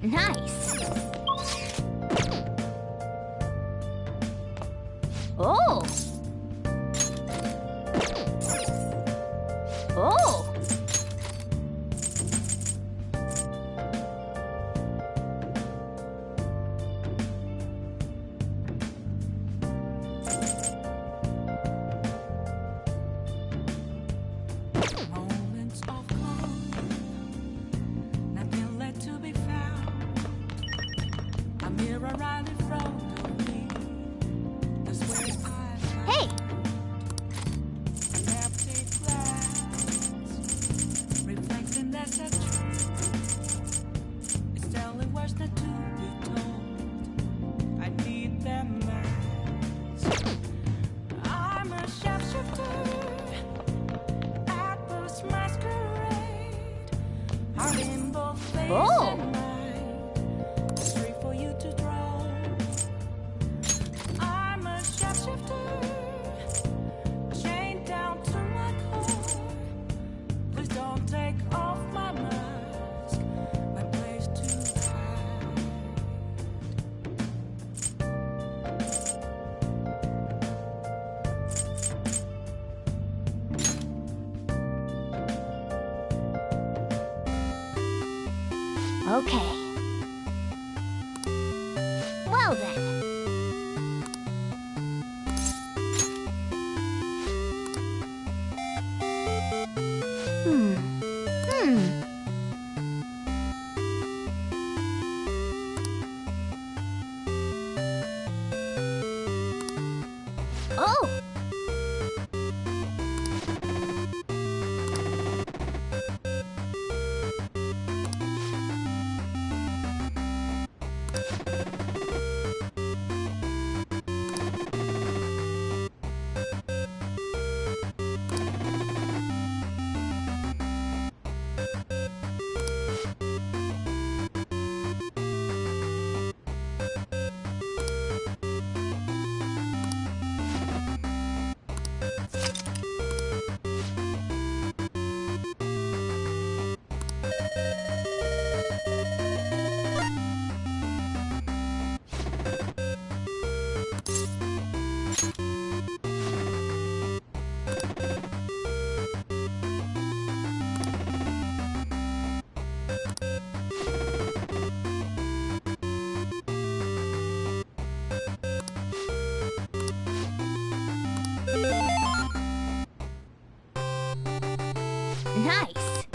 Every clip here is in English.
Nice. Oh. Oh. Okay. Well then. Oh! Nice.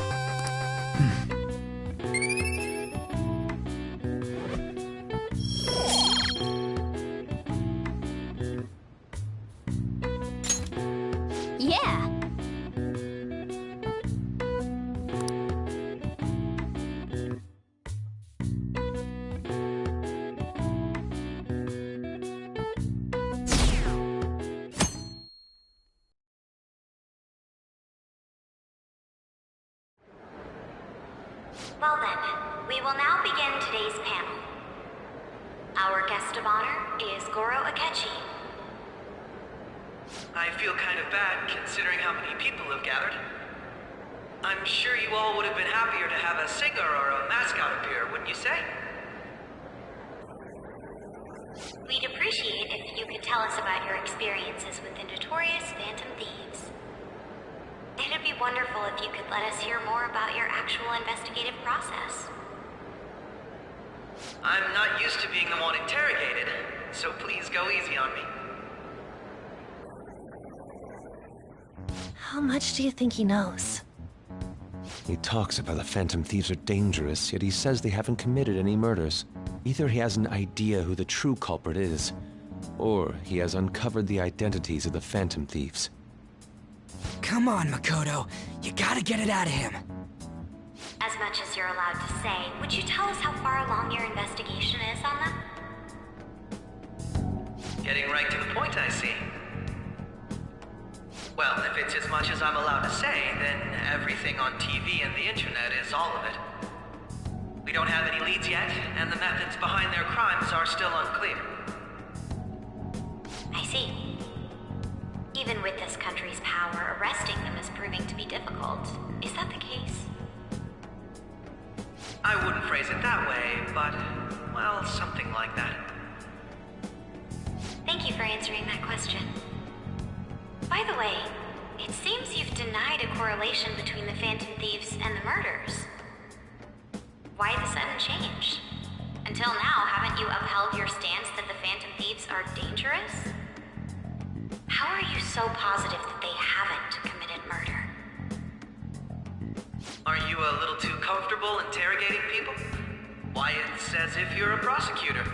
Yeah. Well then, we will now begin today's panel. Our guest of honor is Goro Akechi. I feel kind of bad considering how many people have gathered. I'm sure you all would have been happier to have a singer or a mascot appear, wouldn't you say? We'd appreciate if you could tell us about your experiences with the notorious Phantom Thieves. It'd be wonderful if you could let us hear more about your actual investigative process. I'm not used to being the one interrogated, so please go easy on me. How much do you think he knows? He talks about the Phantom Thieves are dangerous, yet he says they haven't committed any murders. Either he has an idea who the true culprit is, or he has uncovered the identities of the Phantom Thieves. Come on, Makoto. You gotta get it out of him. As much as you're allowed to say, would you tell us how far along your investigation is on them? Getting right to the point, I see. Well, if it's as much as I'm allowed to say, then everything on TV and the internet is all of it. We don't have any leads yet, and the methods behind their crimes are still unclear. I see. Even with this country's power, arresting them is proving to be difficult. Is that the case? I wouldn't phrase it that way, but, well, something like that. Thank you for answering that question. By the way, it seems you've denied a correlation between the Phantom Thieves and the murders. Why the sudden change? Until now, haven't you upheld your stance that the Phantom Thieves are dangerous? How are you so positive that they haven't committed murder? Aren't you a little too comfortable interrogating people? Why, it's as if you're a prosecutor.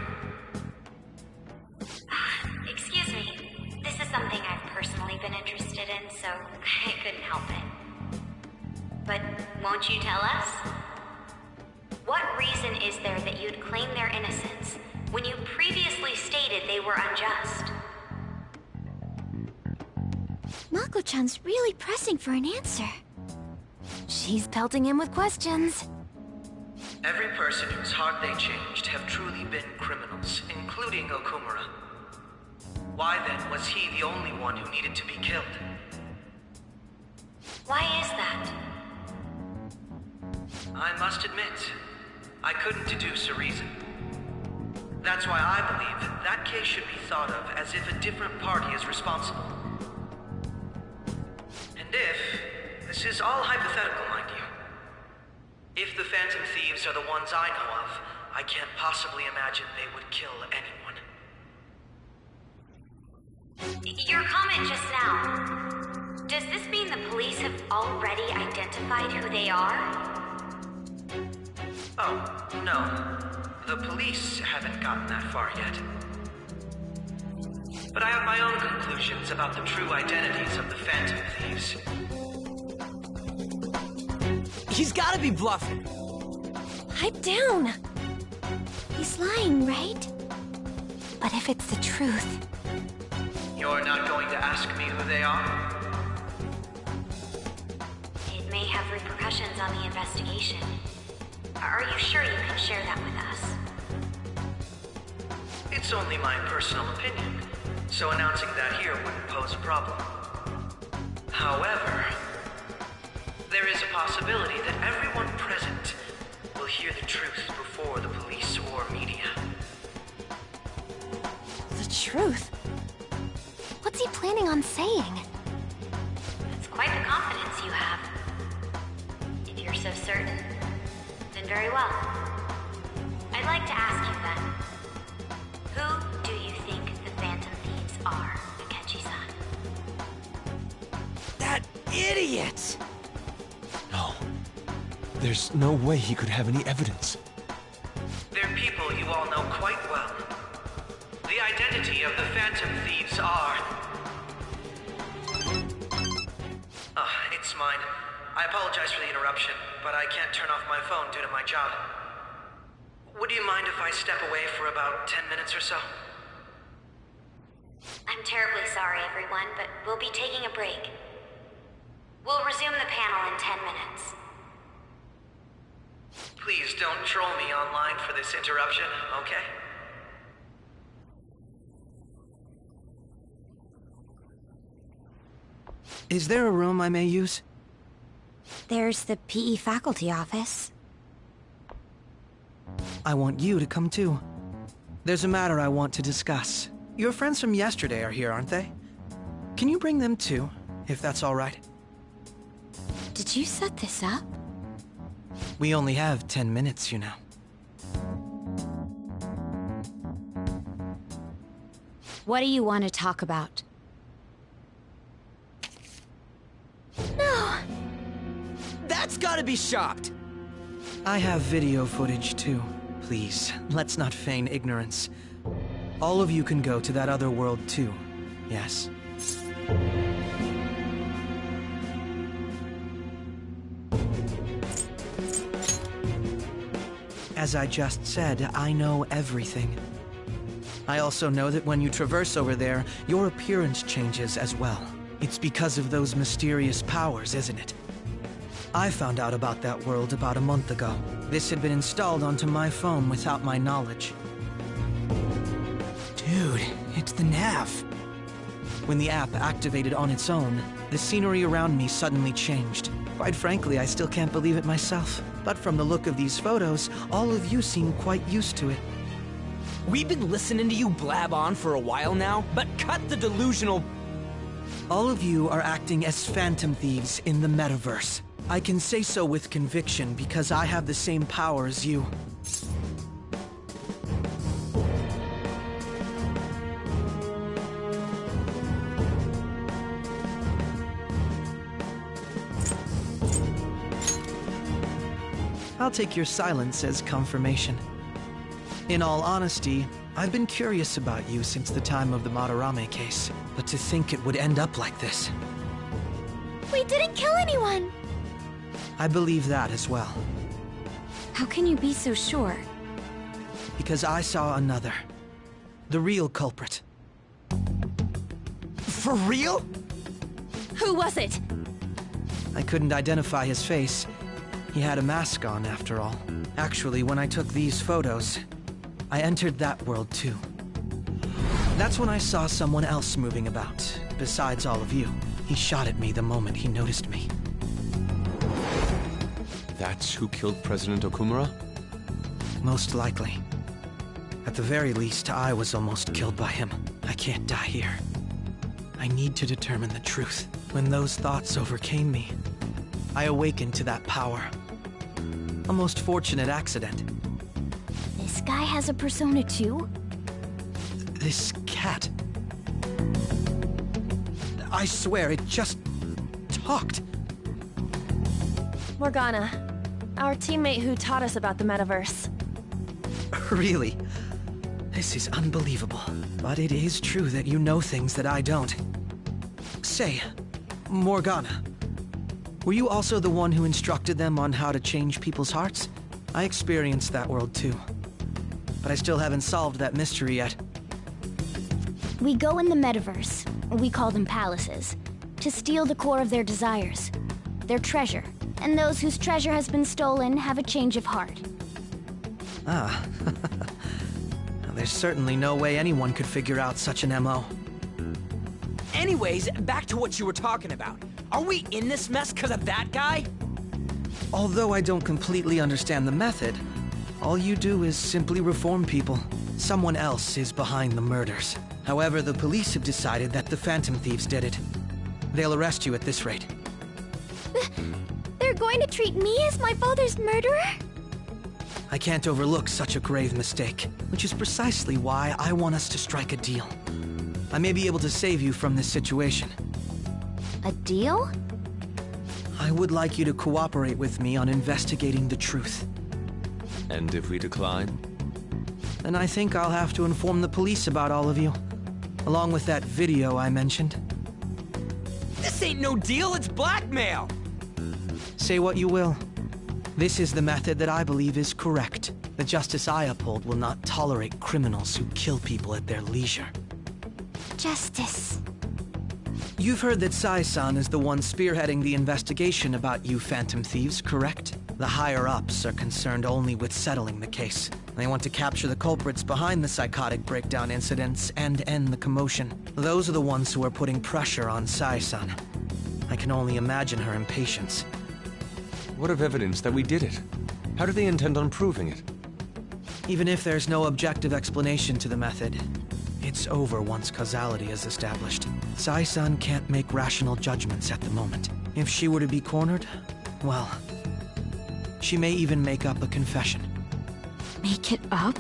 Excuse me. This is something I've personally been interested in, so I couldn't help it. But won't you tell us? What reason is there that you'd claim their innocence when you previously stated they were unjust? Mako-chan's really pressing for an answer. She's pelting him with questions. Every person whose heart they changed have truly been criminals, including Okumura. Why then was he the only one who needed to be killed? Why is that? I must admit, I couldn't deduce a reason. That's why I believe that case should be thought of as if a different party is responsible. And if, this is all hypothetical, mind you, if the Phantom Thieves are the ones I know of, I can't possibly imagine they would kill anyone. Your comment just now, does this mean the police have already identified who they are? Oh, no. The police haven't gotten that far yet. But I have my own conclusions about the true identities of the Phantom Thieves. He's gotta be bluffing. Pipe down. He's lying, right? But if it's the truth... You're not going to ask me who they are? It may have repercussions on the investigation. Are you sure you can share that with us? It's only my personal opinion, so announcing that here wouldn't pose a problem. However, there is a possibility that everyone present will hear the truth before the police or media. The truth? What's he planning on saying? It's quite the confidence you have. If you're so certain, then very well. I'd like to ask you then, who do you think the Phantom Thieves are, Akechi-san? That idiot! No. There's no way he could have any evidence. They're people you all know quite well. The identity of the Phantom Thieves are... It's mine. I apologize for the interruption, but I can't turn off my phone due to my job. Would you mind if I step away for about 10 minutes or so? I'm terribly sorry, everyone, but we'll be taking a break. We'll resume the panel in 10 minutes. Please don't troll me online for this interruption, okay? Is there a room I may use? There's the PE faculty office. I want you to come too. There's a matter I want to discuss. Your friends from yesterday are here, aren't they? Can you bring them too, if that's all right? Did you set this up? We only have 10 minutes, you know. What do you want to talk about? No! That's gotta be shocked! I have video footage too. Please, let's not feign ignorance. All of you can go to that other world too, yes? As I just said, I know everything. I also know that when you traverse over there, your appearance changes as well. It's because of those mysterious powers, isn't it? I found out about that world about a month ago. This had been installed onto my phone without my knowledge. Dude, it's the nav. When the app activated on its own, the scenery around me suddenly changed. Quite frankly, I still can't believe it myself. But from the look of these photos, all of you seem quite used to it. We've been listening to you blab on for a while now, but cut the delusional... All of you are acting as phantom thieves in the metaverse. I can say so with conviction because I have the same power as you. I'll take your silence as confirmation. In all honesty, I've been curious about you since the time of the Madarame case, but to think it would end up like this. We didn't kill anyone! I believe that as well. How can you be so sure? Because I saw another. The real culprit. For real? Who was it? I couldn't identify his face. He had a mask on, after all. Actually, when I took these photos, I entered that world too. That's when I saw someone else moving about, besides all of you. He shot at me the moment he noticed me. That's who killed President Okumura? Most likely. At the very least, I was almost killed by him. I can't die here. I need to determine the truth. When those thoughts overcame me, I awakened to that power. A most fortunate accident. This guy has a persona too? This cat. I swear, it just talked. Morgana, our teammate who taught us about the metaverse. Really? This is unbelievable. But it is true that you know things that I don't. Say, Morgana, were you also the one who instructed them on how to change people's hearts? I experienced that world too. But I still haven't solved that mystery yet. We go in the metaverse, we call them palaces, to steal the core of their desires, their treasure. And those whose treasure has been stolen have a change of heart. Ah. There's certainly no way anyone could figure out such an MO. Anyways, back to what you were talking about. Are we in this mess because of that guy? Although I don't completely understand the method, all you do is simply reform people. Someone else is behind the murders. However, the police have decided that the Phantom Thieves did it. They'll arrest you at this rate. They're going to treat me as my father's murderer? I can't overlook such a grave mistake, which is precisely why I want us to strike a deal. I may be able to save you from this situation. A deal? I would like you to cooperate with me on investigating the truth. And if we decline? Then I think I'll have to inform the police about all of you, along with that video I mentioned. This ain't no deal, it's blackmail! Say what you will. This is the method that I believe is correct. The justice I uphold will not tolerate criminals who kill people at their leisure. Justice. You've heard that Sai-san is the one spearheading the investigation about you Phantom Thieves, correct? The higher-ups are concerned only with settling the case. They want to capture the culprits behind the psychotic breakdown incidents and end the commotion. Those are the ones who are putting pressure on Sai-san. I can only imagine her impatience. What of evidence that we did it? How do they intend on proving it? Even if there's no objective explanation to the method, it's over once causality is established. Sai-san can't make rational judgments at the moment. If she were to be cornered, well, she may even make up a confession. Make it up?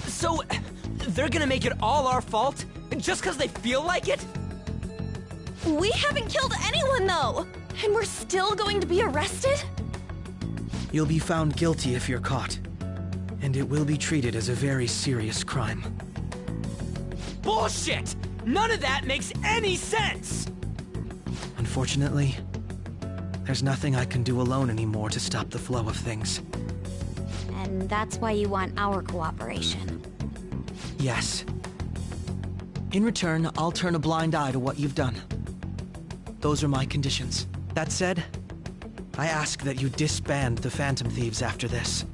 So, they're gonna make it all our fault? Just because they feel like it? We haven't killed anyone, though! And we're still going to be arrested? You'll be found guilty if you're caught. And it will be treated as a very serious crime. Bullshit! None of that makes any sense! Unfortunately, there's nothing I can do alone anymore to stop the flow of things. And that's why you want our cooperation. Yes. In return, I'll turn a blind eye to what you've done. Those are my conditions. That said, I ask that you disband the Phantom Thieves after this.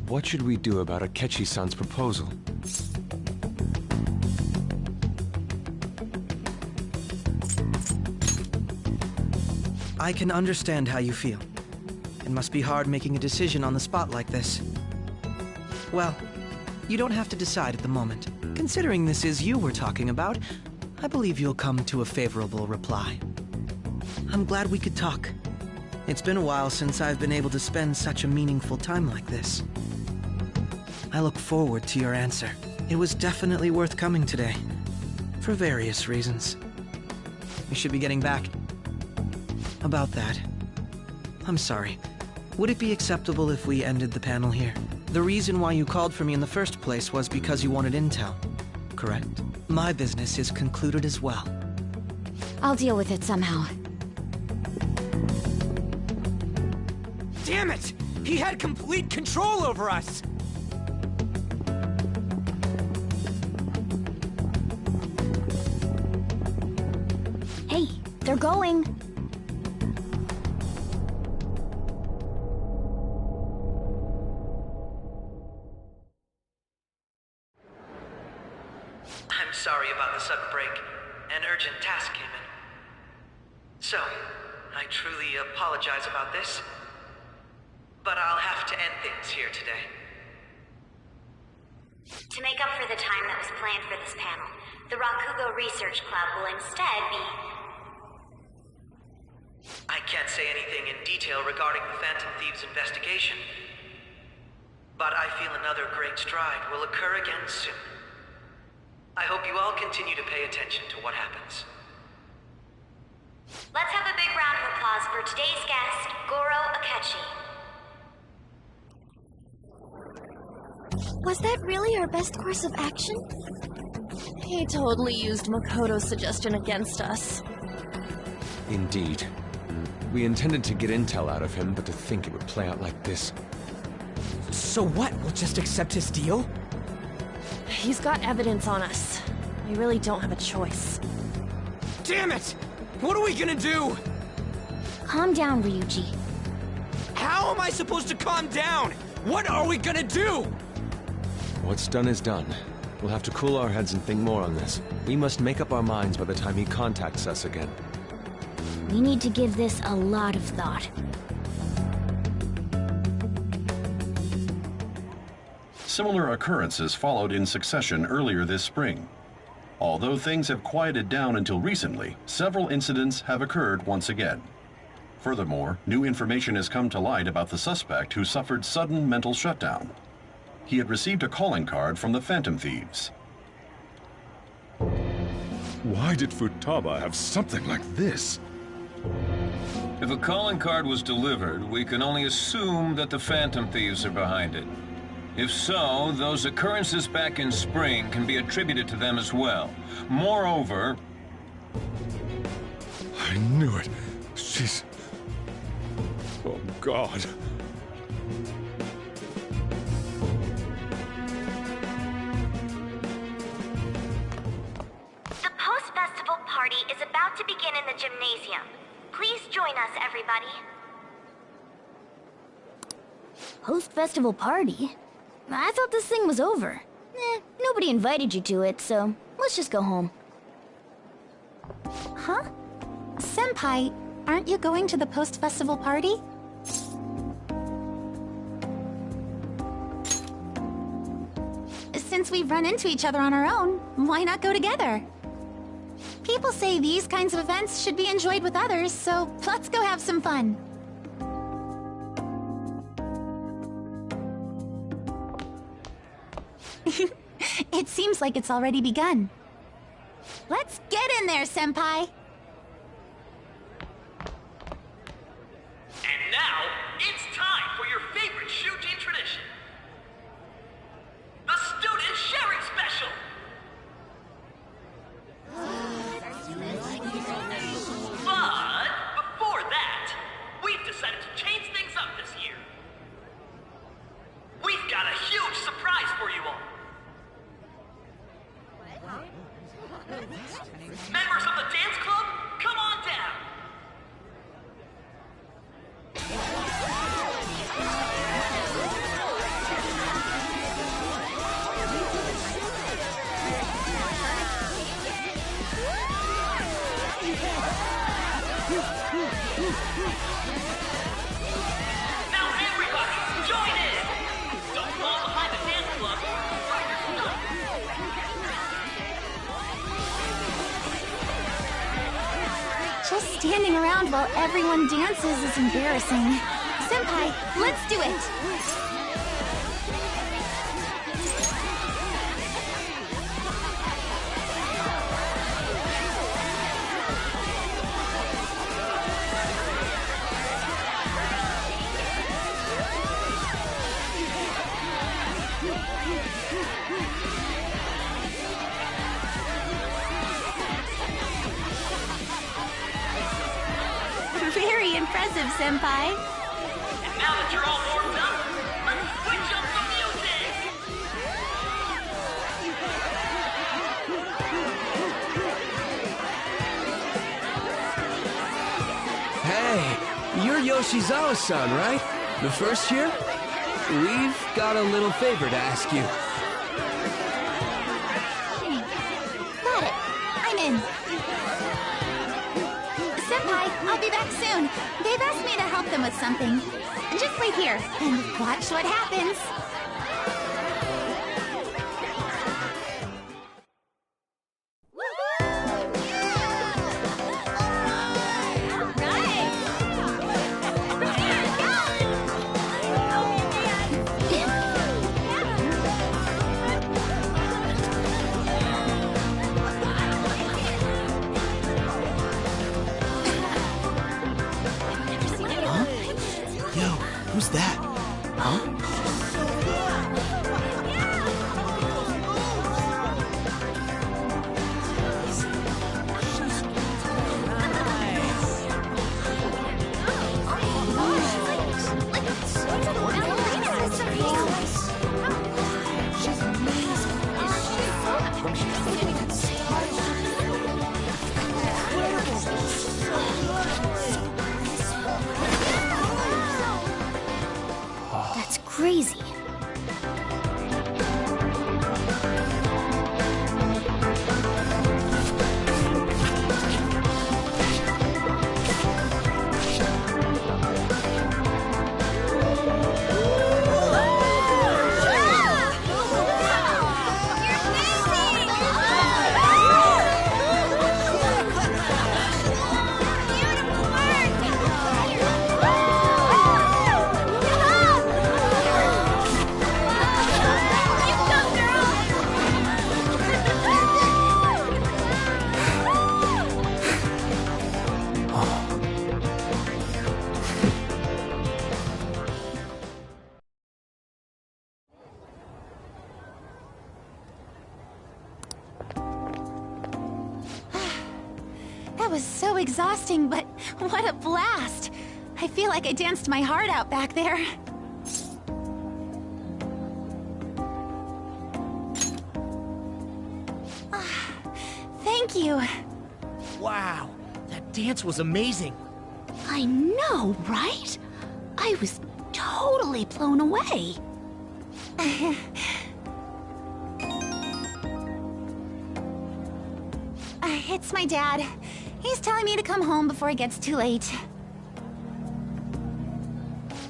What should we do about Akechi-san's proposal? I can understand how you feel. It must be hard making a decision on the spot like this. Well, you don't have to decide at the moment. Considering this is you we're talking about, I believe you'll come to a favorable reply. I'm glad we could talk. It's been a while since I've been able to spend such a meaningful time like this. I look forward to your answer. It was definitely worth coming today, for various reasons. We should be getting back. About that, I'm sorry. Would it be acceptable if we ended the panel here? The reason why you called for me in the first place was because you wanted intel, correct? My business is concluded as well. I'll deal with it somehow. Damn it! He had complete control over us! Hey, they're going. I'm sorry about the sudden break. An urgent task came in. So, I truly apologize about this. But I'll have to end things here today. To make up for the time that was planned for this panel, the Rakugo Research Club will instead be... I can't say anything in detail regarding the Phantom Thieves investigation. But I feel another great stride will occur again soon. I hope you all continue to pay attention to what happens. Let's have a big round of applause for today's guest, Goro Akechi. Was that really our best course of action? He totally used Makoto's suggestion against us. Indeed. We intended to get intel out of him, but to think it would play out like this. So what? We'll just accept his deal? He's got evidence on us. We really don't have a choice. Damn it! What are we gonna do? Calm down, Ryuji. How am I supposed to calm down? What are we gonna do? What's done is done. We'll have to cool our heads and think more on this. We must make up our minds by the time he contacts us again. We need to give this a lot of thought. Similar occurrences followed in succession earlier this spring. Although things have quieted down until recently, several incidents have occurred once again. Furthermore, new information has come to light about the suspect who suffered sudden mental shutdown. He had received a calling card from the Phantom Thieves. Why did Futaba have something like this? If a calling card was delivered, we can only assume that the Phantom Thieves are behind it. If so, those occurrences back in spring can be attributed to them as well. Moreover... I knew it. She's... Oh, God. The post-festival party is about to begin in the gymnasium. Please join us, everybody. Post-festival party? I thought this thing was over. Nobody invited you to it, so let's just go home. Huh? Senpai, aren't you going to the post-festival party? Since we've run into each other on our own, why not go together? People say these kinds of events should be enjoyed with others, so let's go have some fun. It seems like it's already begun. Let's get in there, Senpai! Now everybody, join in! Don't fall behind the dance club. Just standing around while everyone dances is embarrassing. Senpai, let's do it! Very impressive, Senpai. And now that you're all warmed up, let's switch up the music! Hey, you're Yoshizawa-san, right? The first year? We've got a little favor to ask you. Got it. I'm in. Senpai, I'll be back soon. They've asked me to help them with something. Just wait here and watch what happens. Who's that? Huh? That's crazy. That was so exhausting, but what a blast! I feel like I danced my heart out back there. Thank you. Wow, that dance was amazing. I know, right? I was totally blown away. It's my dad. He's telling me to come home before it gets too late.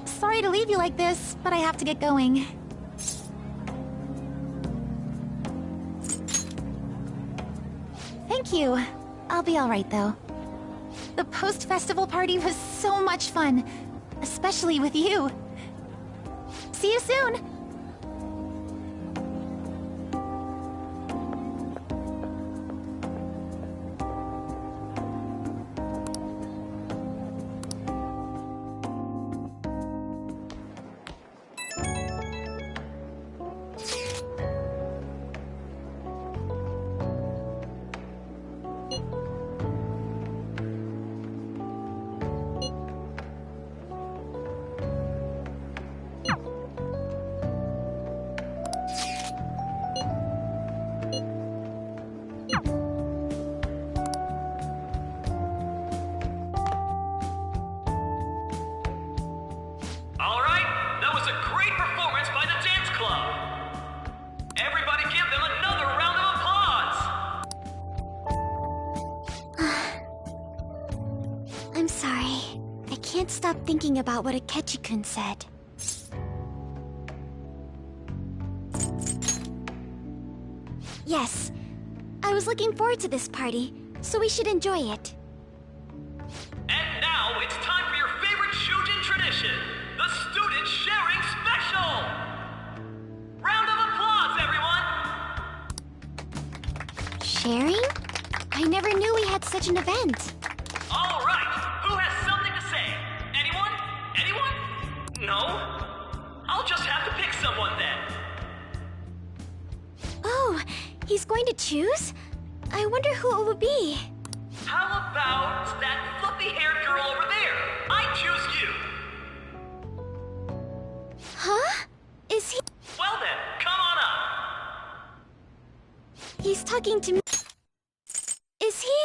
Sorry to leave you like this, but I have to get going. Thank you. I'll be all right, though. The post-festival party was so much fun, especially with you. See you soon! can't stop thinking about what Akechi-kun said. Yes, I was looking forward to this party, so we should enjoy it. And now it's time for your favorite Shujin tradition, the Student Sharing Special! Round of applause, everyone! Sharing? I never knew we had such an event. All right, who has something to say? Anyone? Anyone? No? I'll just have to pick someone then. Oh, he's going to choose? I wonder who it would be. How about that fluffy-haired girl over there? I choose you. Huh? Is he... Well then, come on up. He's talking to me. Is he...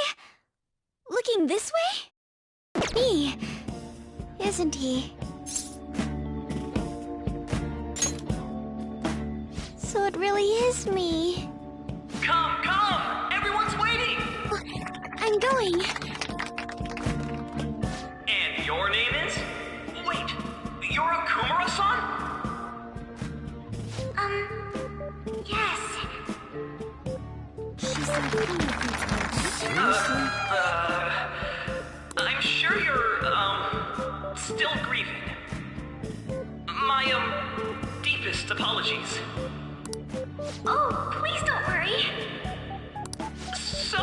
looking this way? Me, isn't he? So it really is me. Come, come! Everyone's waiting! I'm going. And your name is? Wait, you're a Kumura-san? Yes. She's like, I'm sure you're, still grieving. My, deepest apologies. Oh, please don't worry. So,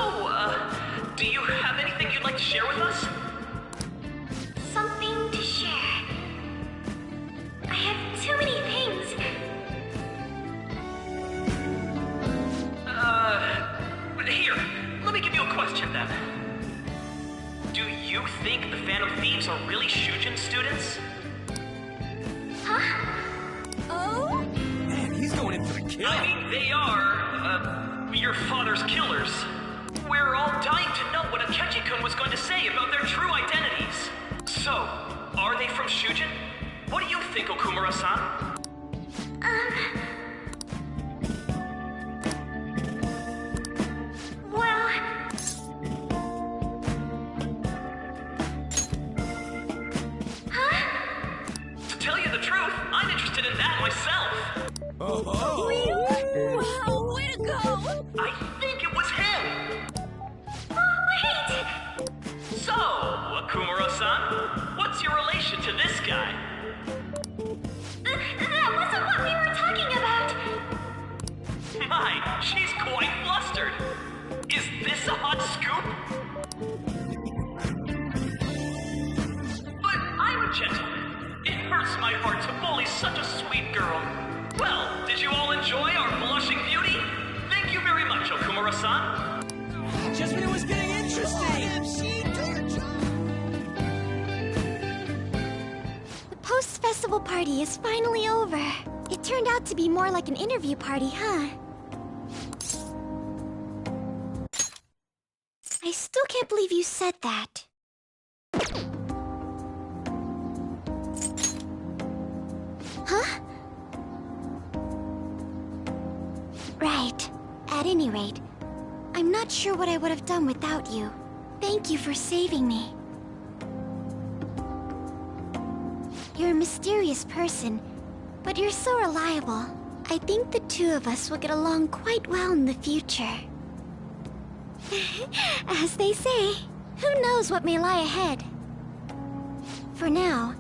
do you have anything you'd like to share with us? Something to share. I have too many things. Here, let me give you a question then. Do you think the Phantom Thieves are really Shujin students? Huh? oh? Man, he's going in for the kill. I mean, they are, your father's killers. We're all dying to know what Akechi-kun was going to say about their true identities. So, are they from Shujin? What do you think, Okumura-san? Well... Huh? To tell you the truth, I'm interested in that myself. Oh, Wow, way to go! I think it was him. Oh, wait! So, Okumura-san, what's your relation to this guy? That wasn't what we were talking about. My, she's quite flustered. Is this a hot scoop? But I'm a gentleman. It hurts my heart to bully such a sweet girl. Well, did you all enjoy our blushing beauty? Thank you very much, Okumura-san. just when it was getting interesting. The post-festival party is finally over. It turned out to be more like an interview party, huh? I still can't believe you said that. Huh? Right. At any rate, I'm not sure what I would have done without you. Thank you for saving me. You're a mysterious person, but you're so reliable. I think the two of us will get along quite well in the future. As they say, who knows what may lie ahead? For now,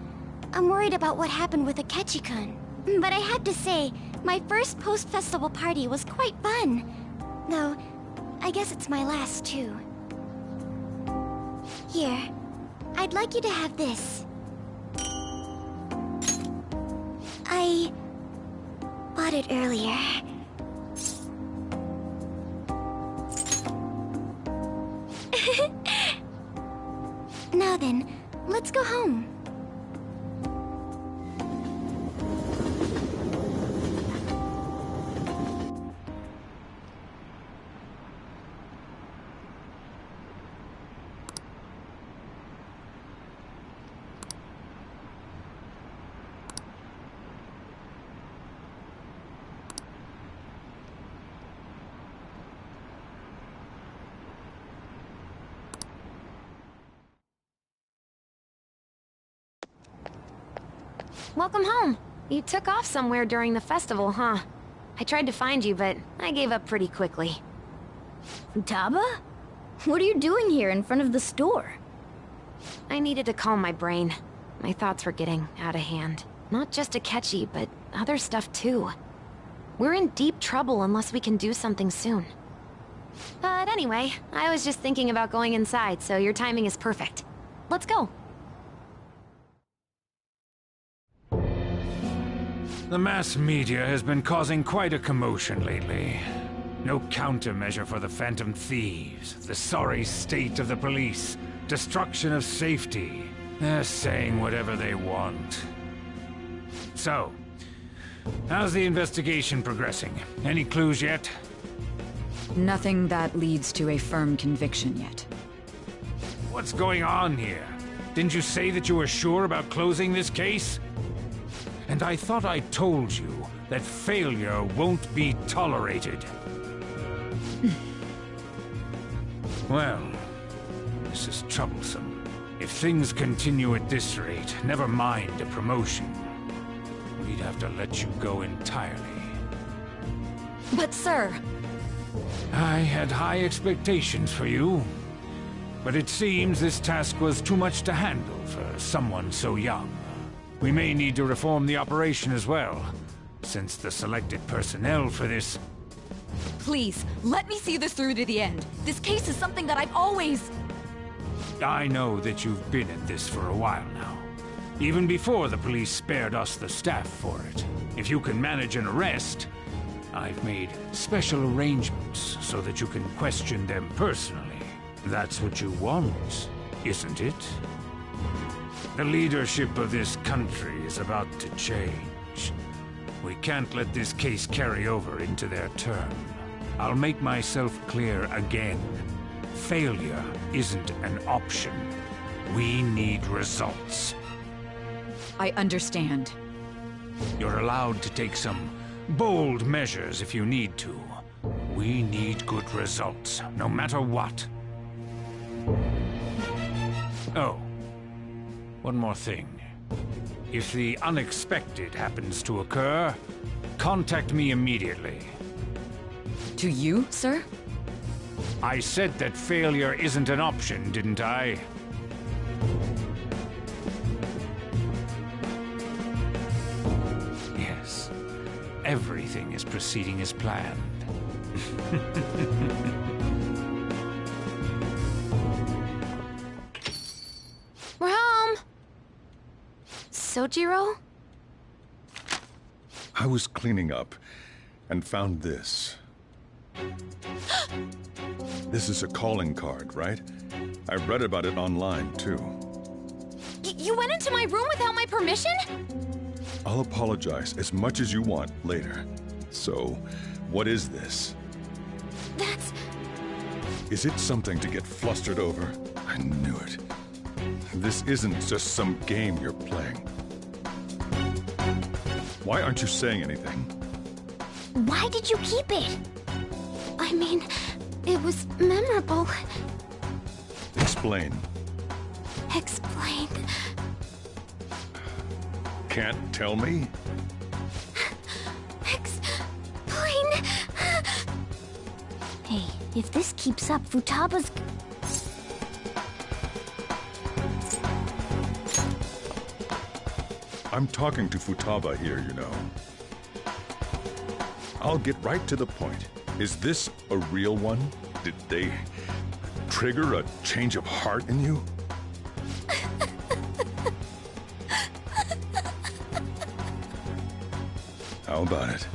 I'm worried about what happened with Akechi-kun. But I have to say, my first post-festival party was quite fun. Though, I guess it's my last too. Here, I'd like you to have this. I bought it earlier. Now then, let's go home. Welcome home. You took off somewhere during the festival, huh? I tried to find you, but I gave up pretty quickly. Futaba? What are you doing here in front of the store? I needed to calm my brain. My thoughts were getting out of hand. Not just Akechi, but other stuff too. We're in deep trouble unless we can do something soon. But anyway, I was just thinking about going inside, so your timing is perfect. Let's go. The mass media has been causing quite a commotion lately. No countermeasure for the Phantom Thieves, the sorry state of the police, destruction of safety. They're saying whatever they want. So, how's the investigation progressing? Any clues yet? Nothing that leads to a firm conviction yet. What's going on here? Didn't you say that you were sure about closing this case? And I thought I told you that failure won't be tolerated. Well, this is troublesome. If things continue at this rate, never mind a promotion. We'd have to let you go entirely. But sir... I had high expectations for you. But it seems this task was too much to handle for someone so young. We may need to reform the operation as well, since the selected personnel for this... Please, let me see this through to the end. This case is something that I've always... I know that you've been at this for a while now. Even before the police spared us the staff for it. If you can manage an arrest, I've made special arrangements so that you can question them personally. That's what you want, isn't it? The leadership of this country is about to change. We can't let this case carry over into their term. I'll make myself clear again. Failure isn't an option. We need results. I understand. You're allowed to take some bold measures if you need to. We need good results, no matter what. Oh, one more thing. If the unexpected happens to occur, contact me immediately. To you, sir? I said that failure isn't an option, didn't I? Yes. Everything is proceeding as planned. We're home! Sojiro? I was cleaning up and found this. This is a calling card, right? I read about it online, too. You went into my room without my permission? I'll apologize as much as you want later. So, what is this? That's... Is it something to get flustered over? I knew it. This isn't just some game you're playing. Why aren't you saying anything? Why did you keep it? I mean, it was memorable. Explain. Explain. Can't tell me? Explain. Hey, if this keeps up, Futaba's... I'm talking to Futaba here, you know. I'll get right to the point. Is this a real one? Did they trigger a change of heart in you? How about it?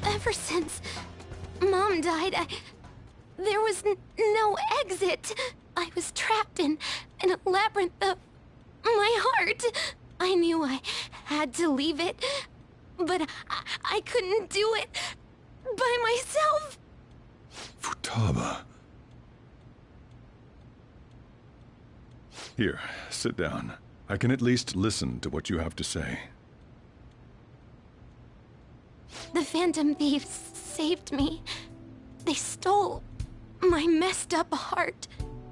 Ever since Mom died, there was no exit. I was trapped in a labyrinth of my heart. I knew I had to leave it, but I couldn't do it by myself. Futaba. Here, sit down. I can at least listen to what you have to say. The Phantom Thieves saved me. They stole my messed up heart.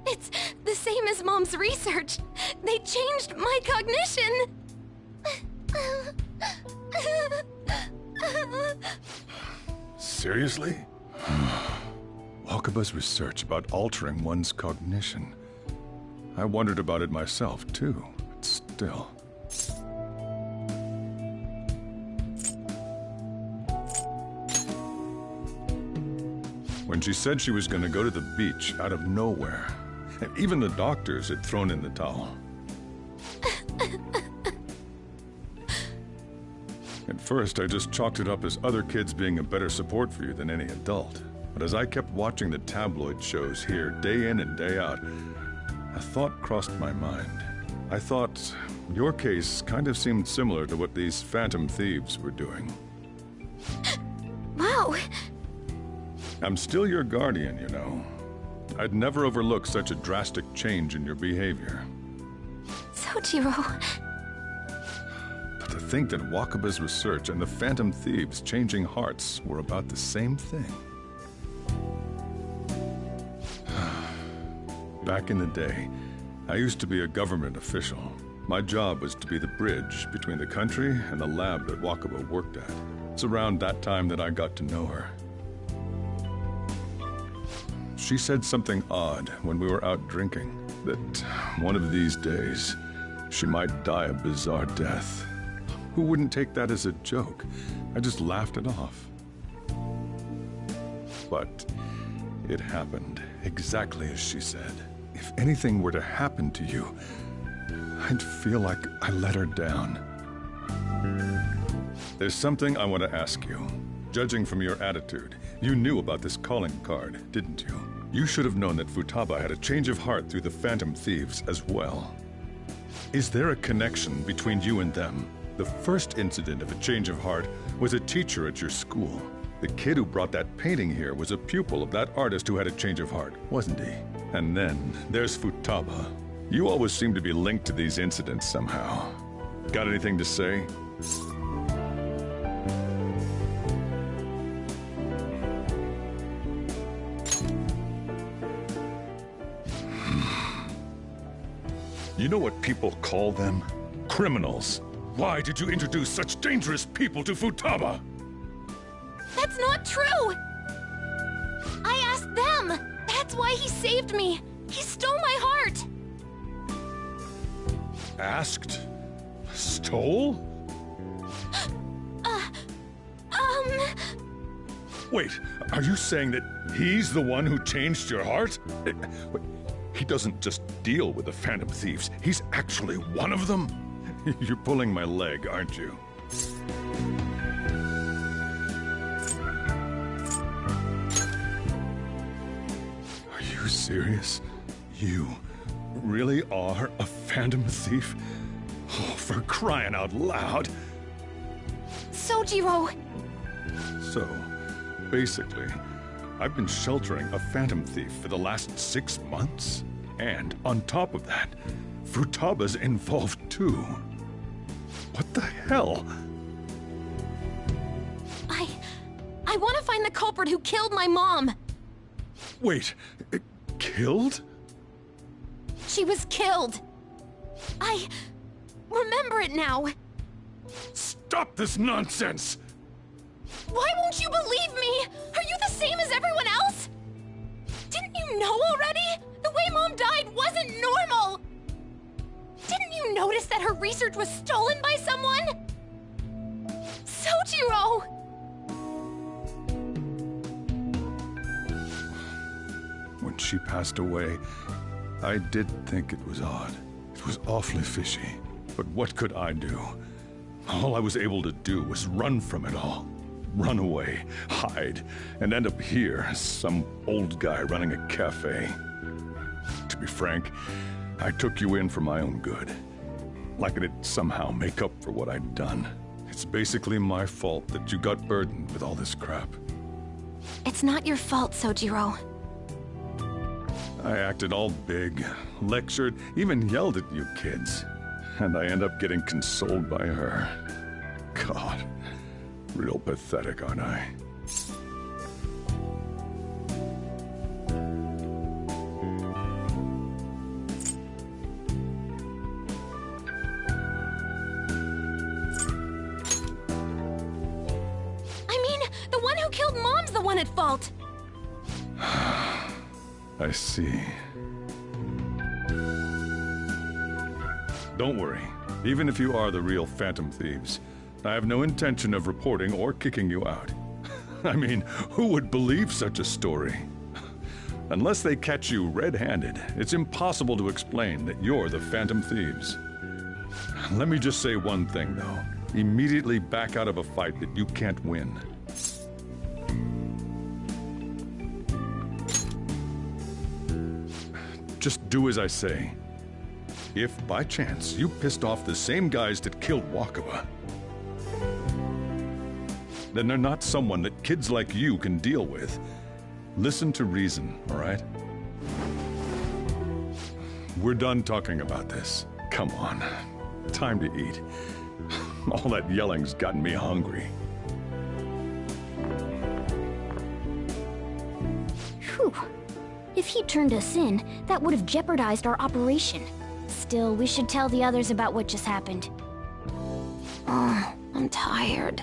It's the same as Mom's research. They changed my cognition! Seriously? Wakaba's research about altering one's cognition. I wondered about it myself, too, but still. When she said she was going to go to the beach out of nowhere, even the doctors had thrown in the towel. At first, I just chalked it up as other kids being a better support for you than any adult. But as I kept watching the tabloid shows here, day in and day out, a thought crossed my mind. I thought your case kind of seemed similar to what these phantom thieves were doing. Wow. I'm still your guardian, you know. I'd never overlook such a drastic change in your behavior. Sojiro. But to think that Wakaba's research and the phantom thieves changing hearts were about the same thing. Back in the day, I used to be a government official. My job was to be the bridge between the country and the lab that Wakaba worked at. It's around that time that I got to know her. She said something odd when we were out drinking, that one of these days, she might die a bizarre death. Who wouldn't take that as a joke? I just laughed it off. But it happened exactly as she said. If anything were to happen to you, I'd feel like I let her down. There's something I want to ask you. Judging from your attitude, you knew about this calling card, didn't you? You should have known that Futaba had a change of heart through the Phantom Thieves as well. Is there a connection between you and them? The first incident of a change of heart was a teacher at your school. The kid who brought that painting here was a pupil of that artist who had a change of heart, wasn't he? And then there's Futaba. You always seem to be linked to these incidents somehow. Got anything to say? You know what people call them? Criminals. Why did you introduce such dangerous people to Futaba? That's not true! I asked them! That's why he saved me! He stole my heart! Asked? Stole? Wait, are you saying that he's the one who changed your heart? He doesn't just deal with the Phantom Thieves, he's actually one of them? You're pulling my leg, aren't you? Are you serious? You really are a Phantom Thief? Oh, for crying out loud! Sojiro! So, basically, I've been sheltering a Phantom Thief for the last 6 months? And on top of that, Futaba's involved too. What the hell? I want to find the culprit who killed my mom! Wait, killed? She was killed! I remember it now! Stop this nonsense! Why won't you believe me? Are you the same as everyone else? Didn't you know already? The way Mom died wasn't normal! Didn't you notice that her research was stolen by someone? Sojiro! When she passed away, I did think it was odd. It was awfully fishy. But what could I do? All I was able to do was run from it all. Run away, hide, and end up here as some old guy running a cafe. To be frank, I took you in for my own good. Like it'd somehow make up for what I'd done. It's basically my fault that you got burdened with all this crap. It's not your fault, Sojiro. I acted all big, lectured, even yelled at you kids. And I end up getting consoled by her. God, real pathetic, aren't I? The one who killed Mom's the one at fault! I see. Don't worry. Even if you are the real Phantom Thieves, I have no intention of reporting or kicking you out. I mean, who would believe such a story? Unless they catch you red-handed, it's impossible to explain that you're the Phantom Thieves. Let me just say one thing, though. Immediately back out of a fight that you can't win. Just do as I say. If, by chance, you pissed off the same guys that killed Wakaba, then they're not someone that kids like you can deal with. Listen to reason, all right? We're done talking about this. Come on. Time to eat. All that yelling's gotten me hungry. Whew. If he turned us in, that would have jeopardized our operation. Still, we should tell the others about what just happened. Oh, I'm tired.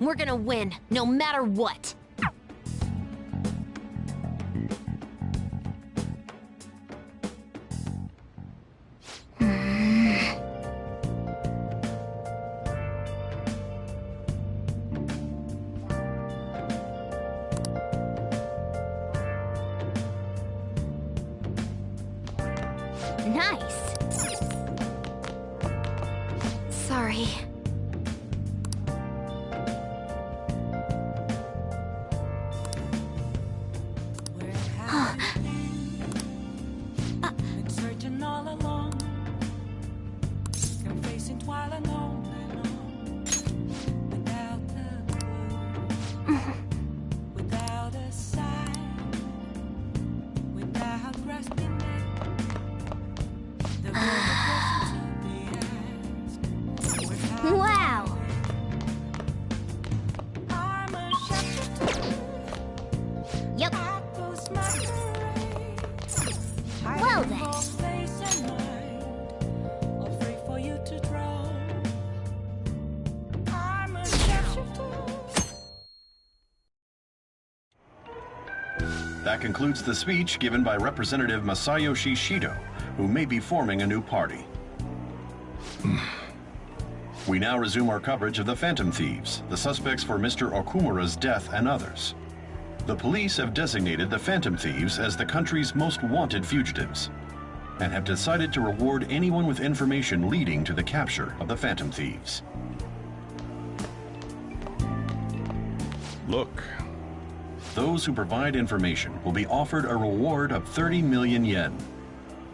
We're gonna win, no matter what. Nice. Sorry. Wow! Yep. Well then. That concludes the speech given by Representative Masayoshi Shido, who may be forming a new party. We now resume our coverage of the Phantom Thieves, the suspects for Mr. Okumura's death and others. The police have designated the Phantom Thieves as the country's most wanted fugitives, and have decided to reward anyone with information leading to the capture of the Phantom Thieves. Look. Those who provide information will be offered a reward of 30 million yen.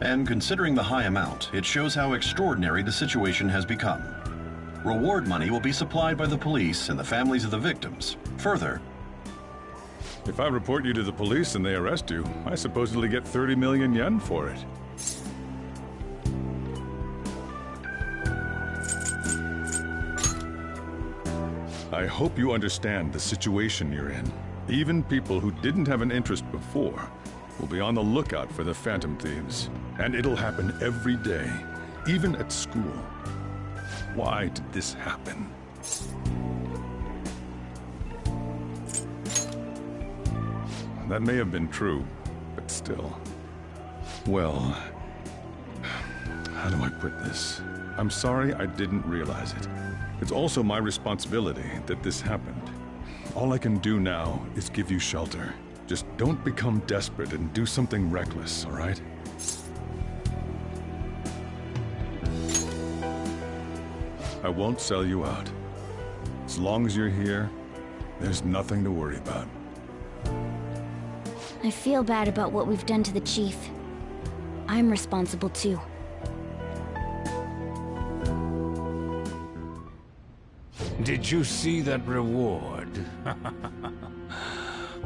And considering the high amount, it shows how extraordinary the situation has become. Reward money will be supplied by the police and the families of the victims. Further, if I report you to the police and they arrest you, I supposedly get 30 million yen for it. I hope you understand the situation you're in. Even people who didn't have an interest before will be on the lookout for the Phantom Thieves. And it'll happen every day, even at school. Why did this happen? That may have been true, but still. Well, how do I put this? I'm sorry I didn't realize it. It's also my responsibility that this happened. All I can do now is give you shelter. Just don't become desperate and do something reckless, all right? I won't sell you out. As long as you're here, there's nothing to worry about. I feel bad about what we've done to the Chief. I'm responsible too. Did you see that reward?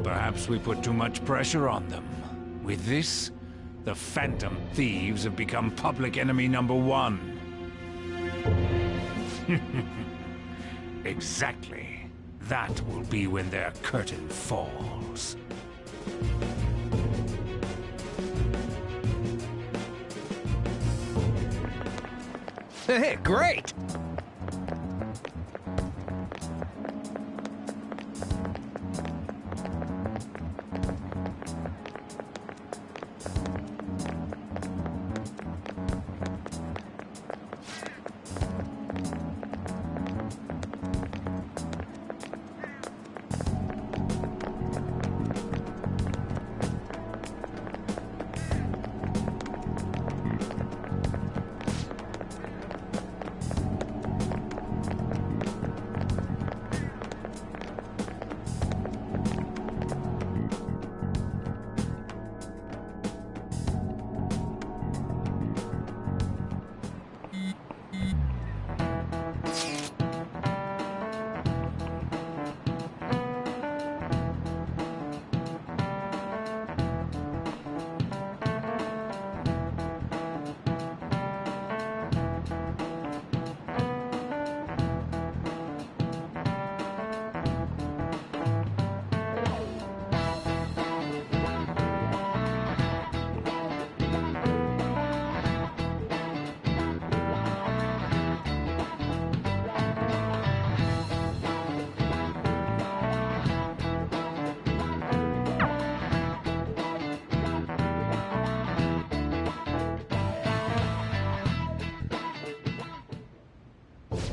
Perhaps we put too much pressure on them. With this, the Phantom Thieves have become public enemy #1. Exactly. That will be when their curtain falls. Hey, great!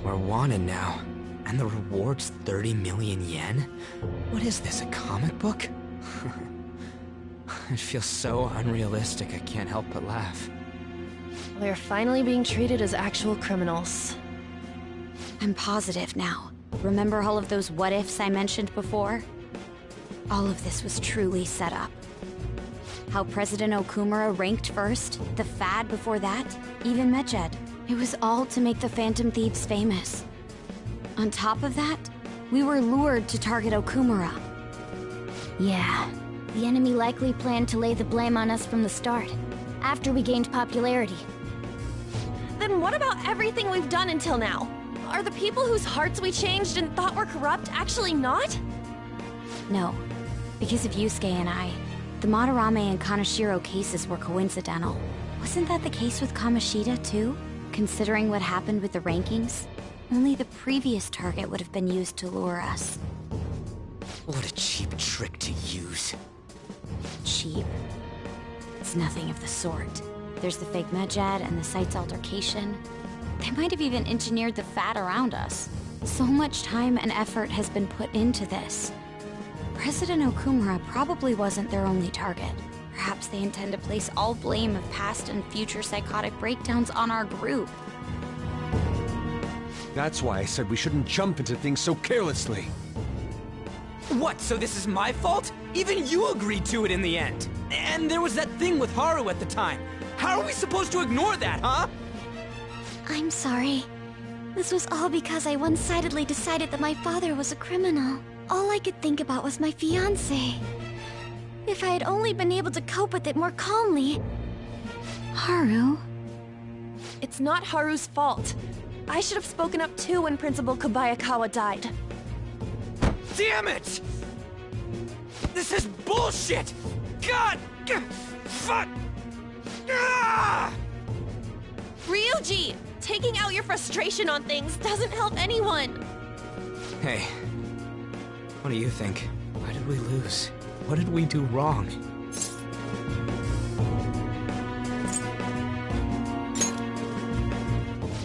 We're wanted now, and the reward's 30 million yen? What is this, a comic book? It feels so unrealistic I can't help but laugh. We're finally being treated as actual criminals. I'm positive now. Remember all of those what-ifs I mentioned before? All of this was truly set up. How President Okumura ranked first, the Fad before that, even Medjed. It was all to make the Phantom Thieves famous. On top of that, we were lured to target Okumura. Yeah, the enemy likely planned to lay the blame on us from the start, after we gained popularity. Then what about everything we've done until now? Are the people whose hearts we changed and thought were corrupt actually not? No, because of Yusuke and I, the Madarame and Kaneshiro cases were coincidental. Wasn't that the case with Kamoshida too? Considering what happened with the rankings, only the previous target would have been used to lure us. What a cheap trick to use. Cheap? It's nothing of the sort. There's the fake Medjed and the site's altercation. They might have even engineered the Fat around us. So much time and effort has been put into this. President Okumura probably wasn't their only target. Perhaps they intend to place all blame of past and future psychotic breakdowns on our group. That's why I said we shouldn't jump into things so carelessly. What, so this is my fault? Even you agreed to it in the end. And there was that thing with Haru at the time. How are we supposed to ignore that, huh? I'm sorry. This was all because I one-sidedly decided that my father was a criminal. All I could think about was my fiancé. If I had only been able to cope with it more calmly... Haru? It's not Haru's fault. I should have spoken up too when Principal Kobayakawa died. damn it! This is bullshit! God! Fuck! Ah! Ryuji! Taking out your frustration on things doesn't help anyone! Hey, what do you think? Why did we lose? What did we do wrong?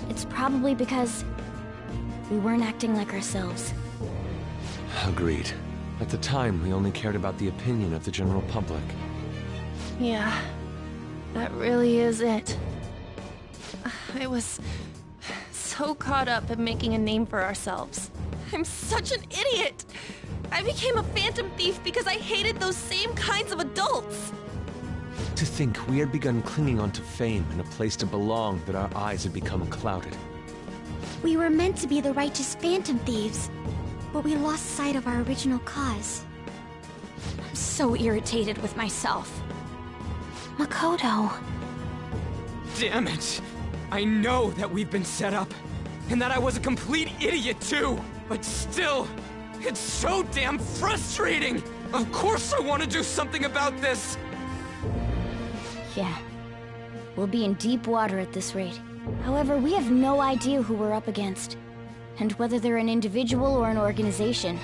It's probably because we weren't acting like ourselves. Agreed. At the time, we only cared about the opinion of the general public. Yeah, that really is it. I was so caught up in making a name for ourselves. I'm such an idiot! I became a phantom thief because I hated those same kinds of adults! To think we had begun clinging onto fame and a place to belong, that our eyes had become clouded. We were meant to be the righteous phantom thieves, but we lost sight of our original cause. I'm so irritated with myself. Makoto. Damn it! I know that we've been set up, and that I was a complete idiot too! But still, it's so damn frustrating! Of course I want to do something about this! Yeah. We'll be in deep water at this rate. However, we have no idea who we're up against, and whether they're an individual or an organization.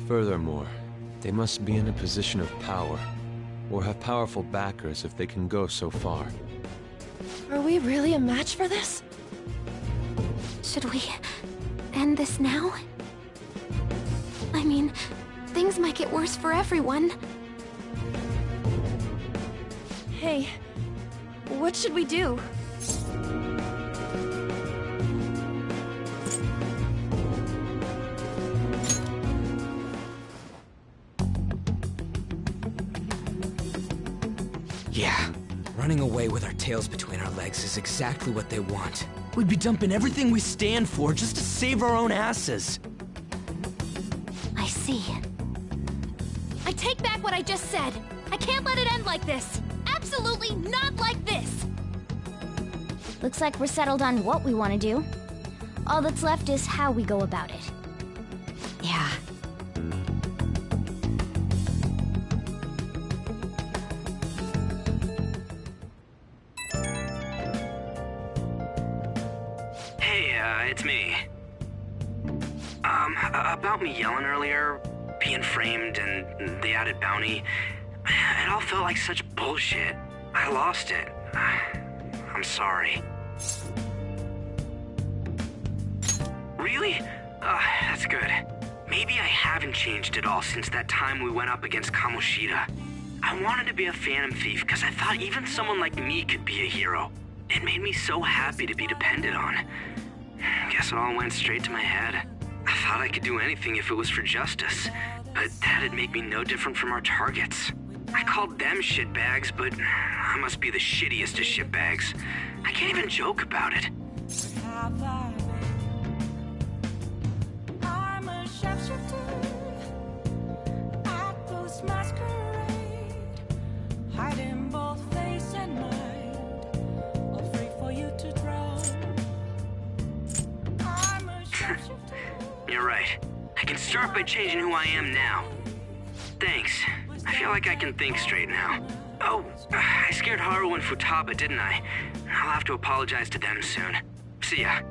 Furthermore, they must be in a position of power, or have powerful backers if they can go so far. Are we really a match for this? Should we end this now? I mean, things might get worse for everyone. Hey, what should we do? Yeah, running away with our tails between our legs is exactly what they want. We'd be dumping everything we stand for just to save our own asses. I see. I take back what I just said. I can't let it end like this. Absolutely not like this! Looks like we're settled on what we want to do. All that's left is how we go about it. Yeah. Hey, it's me. About me yelling earlier, being framed, and the added bounty, it all felt like such bullshit. I lost it. I'm sorry. Really? That's good. Maybe I haven't changed at all since that time we went up against Kamoshida. I wanted to be a phantom thief because I thought even someone like me could be a hero. It made me so happy to be depended on. Guess it all went straight to my head. I thought I could do anything if it was for justice, but that'd make me no different from our targets. I called them shitbags, but I must be the shittiest of shitbags. I can't even joke about it. I'm a sharpshooter at this masquerade, hiding both face and mind, all free for you to draw. I'm a sharpshooter. You're right. I can start by changing who I am now. Thanks. I feel like I can think straight now. Oh, I scared Haru and Futaba, didn't I? I'll have to apologize to them soon. See ya.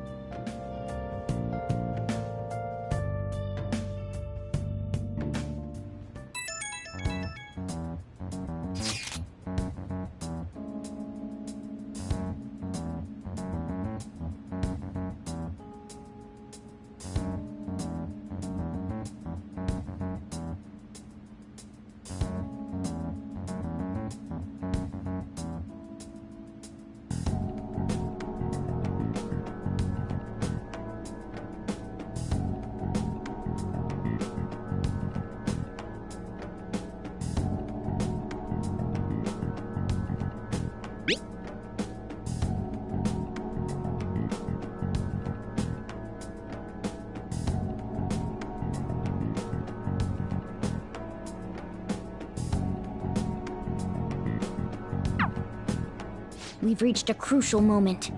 We've reached a crucial moment.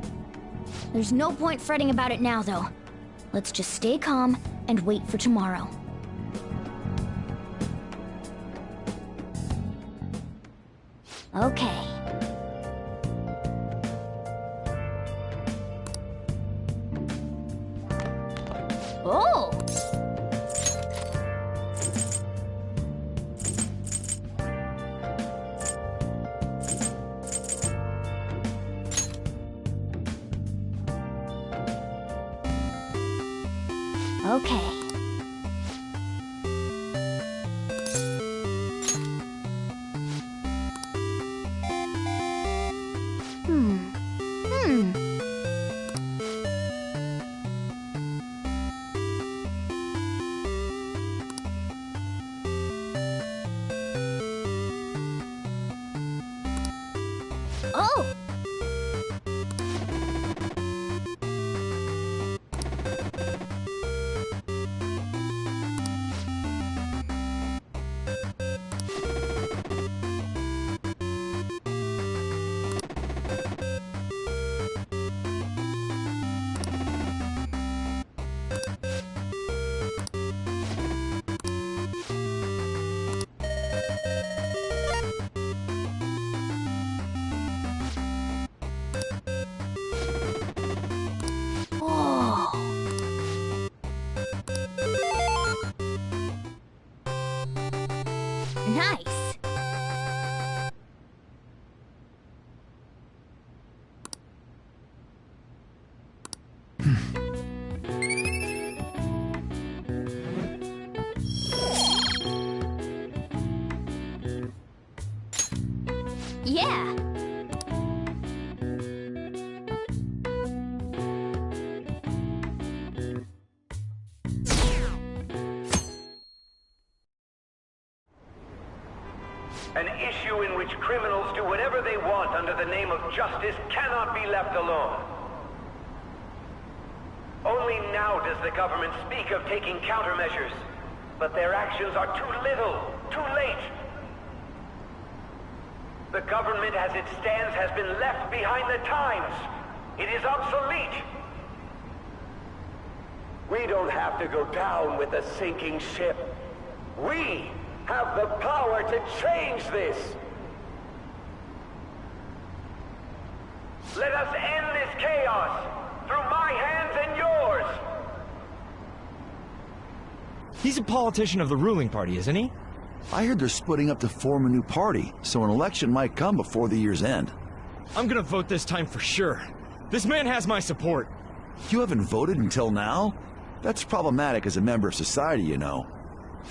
There's no point fretting about it now, though. Let's just stay calm and wait for tomorrow. Okay. Oh! Okay. Oh! Nice. Yeah. An issue in which criminals do whatever they want under the name of justice cannot be left alone. Only now does the government speak of taking countermeasures, but their actions are too little, too late. The government as it stands has been left behind the times. It is obsolete. We don't have to go down with the sinking ship. We have the power to change this. Let us end this chaos through my hands and yours. He's a politician of the ruling party, isn't he? I heard they're splitting up to form a new party, so an election might come before the year's end. I'm gonna vote this time for sure. This man has my support. You haven't voted until now? That's problematic as a member of society, you know.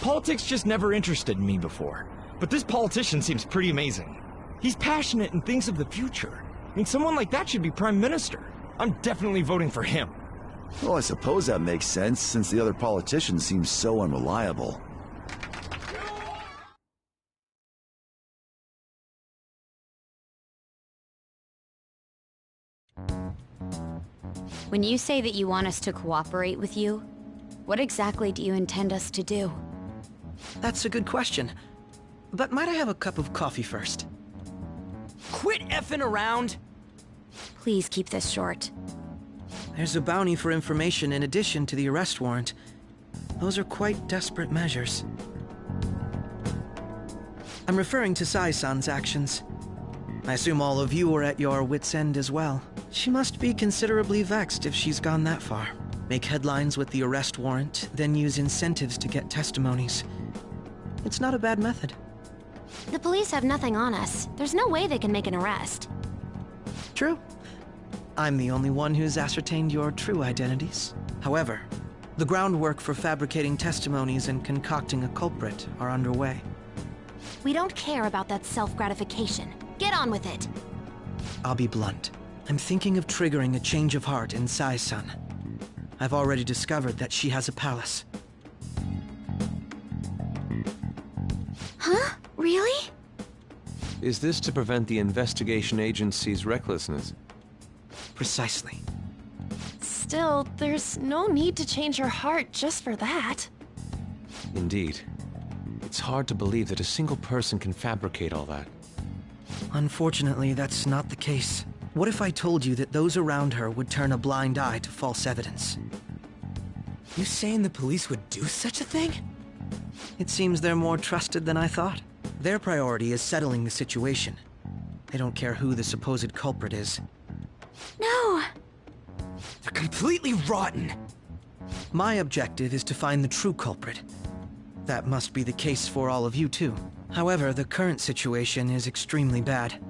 Politics just never interested me before. But this politician seems pretty amazing. He's passionate and thinks of the future. I mean, someone like that should be prime minister. I'm definitely voting for him. Well, I suppose that makes sense, since the other politicians seem so unreliable. When you say that you want us to cooperate with you, what exactly do you intend us to do? That's a good question. But might I have a cup of coffee first? Quit effing around! Please keep this short. There's a bounty for information in addition to the arrest warrant. Those are quite desperate measures. I'm referring to Sai-san's actions. I assume all of you are at your wits' end as well. She must be considerably vexed if she's gone that far. Make headlines with the arrest warrant, then use incentives to get testimonies. It's not a bad method. The police have nothing on us. There's no way they can make an arrest. True. I'm the only one who's ascertained your true identities. However, the groundwork for fabricating testimonies and concocting a culprit are underway. We don't care about that self-gratification. Get on with it. I'll be blunt. I'm thinking of triggering a change of heart in Sai-san. I've already discovered that she has a palace. Huh? Really? Is this to prevent the investigation agency's recklessness? Precisely. Still, there's no need to change her heart just for that. Indeed. It's hard to believe that a single person can fabricate all that. Unfortunately, that's not the case. What if I told you that those around her would turn a blind eye to false evidence? You saying the police would do such a thing? It seems they're more trusted than I thought. Their priority is settling the situation. They don't care who the supposed culprit is. No! They're completely rotten! My objective is to find the true culprit. That must be the case for all of you, too. However, the current situation is extremely bad.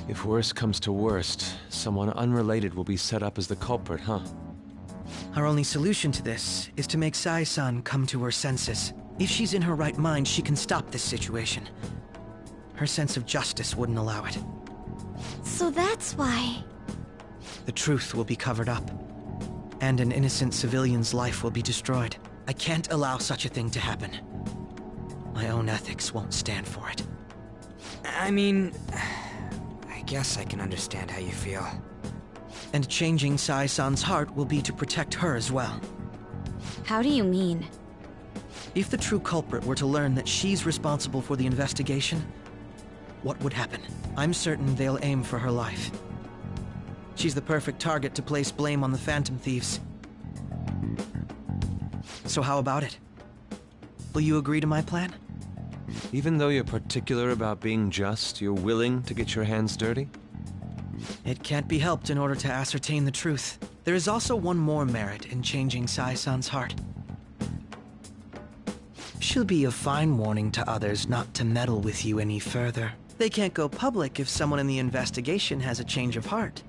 If worst comes to worst, someone unrelated will be set up as the culprit, huh? Our only solution to this is to make Sai-san come to her senses. If she's in her right mind, she can stop this situation. Her sense of justice wouldn't allow it. So that's why... The truth will be covered up, and an innocent civilian's life will be destroyed. I can't allow such a thing to happen. My own ethics won't stand for it. I mean... I guess I can understand how you feel. And changing Sai-san's heart will be to protect her as well. How do you mean? If the true culprit were to learn that she's responsible for the investigation, what would happen? I'm certain they'll aim for her life. She's the perfect target to place blame on the Phantom Thieves. So how about it? Will you agree to my plan? Even though you're particular about being just, you're willing to get your hands dirty? It can't be helped in order to ascertain the truth. There is also one more merit in changing Sai-san's heart. She'll be a fine warning to others not to meddle with you any further. They can't go public if someone in the investigation has a change of heart.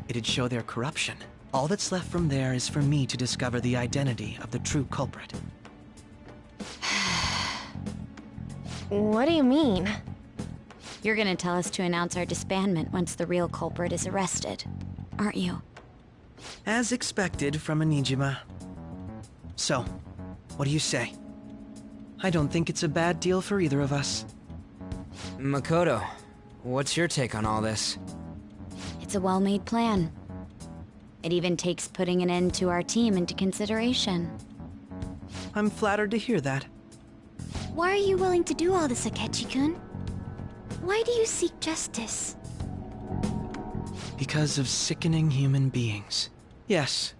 It'd show their corruption. All that's left from there is for me to discover the identity of the true culprit. What do you mean? You're gonna tell us to announce our disbandment once the real culprit is arrested, aren't you? As expected from a Nijima. So, what do you say? I don't think it's a bad deal for either of us. Makoto, what's your take on all this? It's a well-made plan. It even takes putting an end to our team into consideration. I'm flattered to hear that. Why are you willing to do all this, Akechi-kun? Why do you seek justice? Because of sickening human beings. Yes.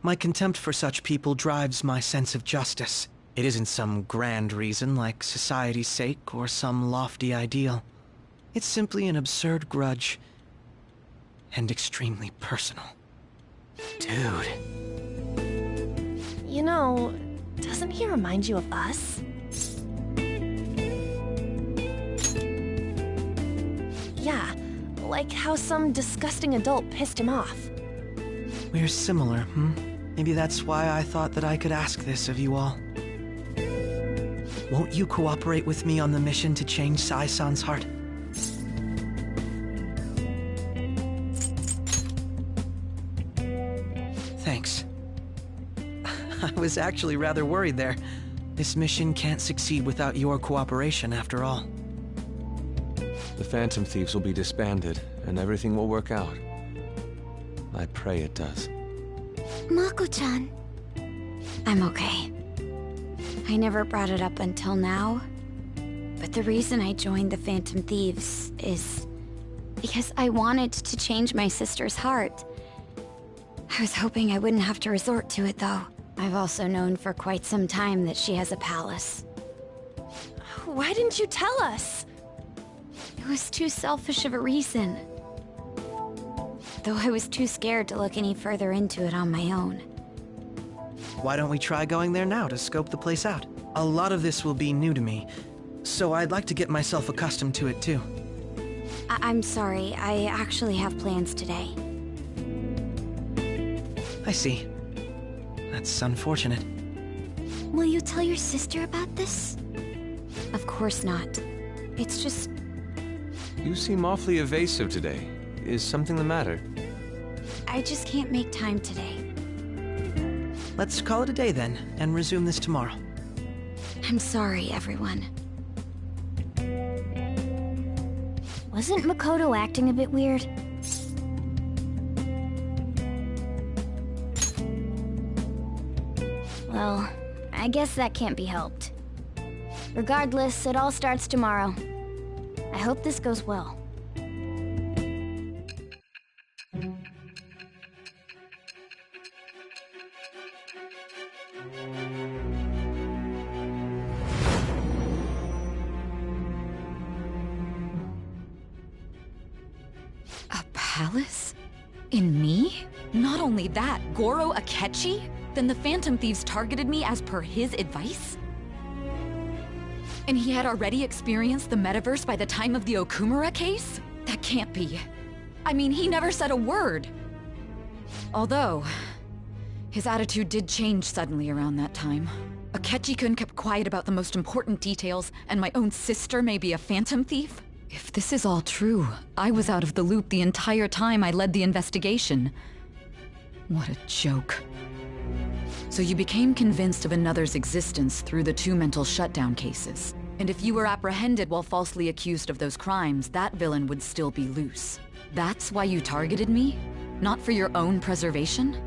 My contempt for such people drives my sense of justice. It isn't some grand reason like society's sake or some lofty ideal. It's simply an absurd grudge. And extremely personal. Dude. You know, doesn't he remind you of us? Yeah, like how some disgusting adult pissed him off. We're similar, Maybe that's why I thought that I could ask this of you all. Won't you cooperate with me on the mission to change Sai-san's heart? Thanks. I was actually rather worried there. This mission can't succeed without your cooperation, after all. The Phantom Thieves will be disbanded, and everything will work out. I pray it does. Mako-chan. I'm okay. I never brought it up until now, but the reason I joined the Phantom Thieves is because I wanted to change my sister's heart. I was hoping I wouldn't have to resort to it, though. I've also known for quite some time that she has a palace. Why didn't you tell us? It was too selfish of a reason. Though I was too scared to look any further into it on my own. Why don't we try going there now to scope the place out? A lot of this will be new to me, so I'd like to get myself accustomed to it too. I'm sorry, I actually have plans today. I see. That's unfortunate. Will you tell your sister about this? Of course not. It's just... You seem awfully evasive today. Is something the matter? I just can't make time today. Let's call it a day then, and resume this tomorrow. I'm sorry, everyone. Wasn't Makoto acting a bit weird? Well, I guess that can't be helped. Regardless, it all starts tomorrow. I hope this goes well. palace? In me? Not only that, Goro Akechi? Then the Phantom Thieves targeted me as per his advice? And he had already experienced the metaverse by the time of the Okumura case? That can't be. I mean, he never said a word. Although, his attitude did change suddenly around that time. Akechi-kun kept quiet about the most important details, and my own sister may be a Phantom Thief? If this is all true, I was out of the loop the entire time I led the investigation. What a joke. So you became convinced of another's existence through the 2 mental shutdown cases. And if you were apprehended while falsely accused of those crimes, that villain would still be loose. That's why you targeted me? Not for your own preservation?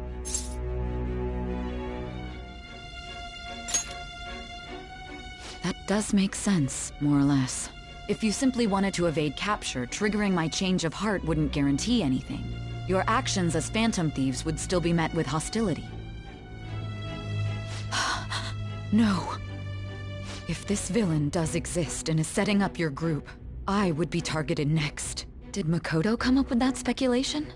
That does make sense, more or less. If you simply wanted to evade capture, triggering my change of heart wouldn't guarantee anything. Your actions as Phantom Thieves would still be met with hostility. No. If this villain does exist and is setting up your group, I would be targeted next. Did Makoto come up with that speculation?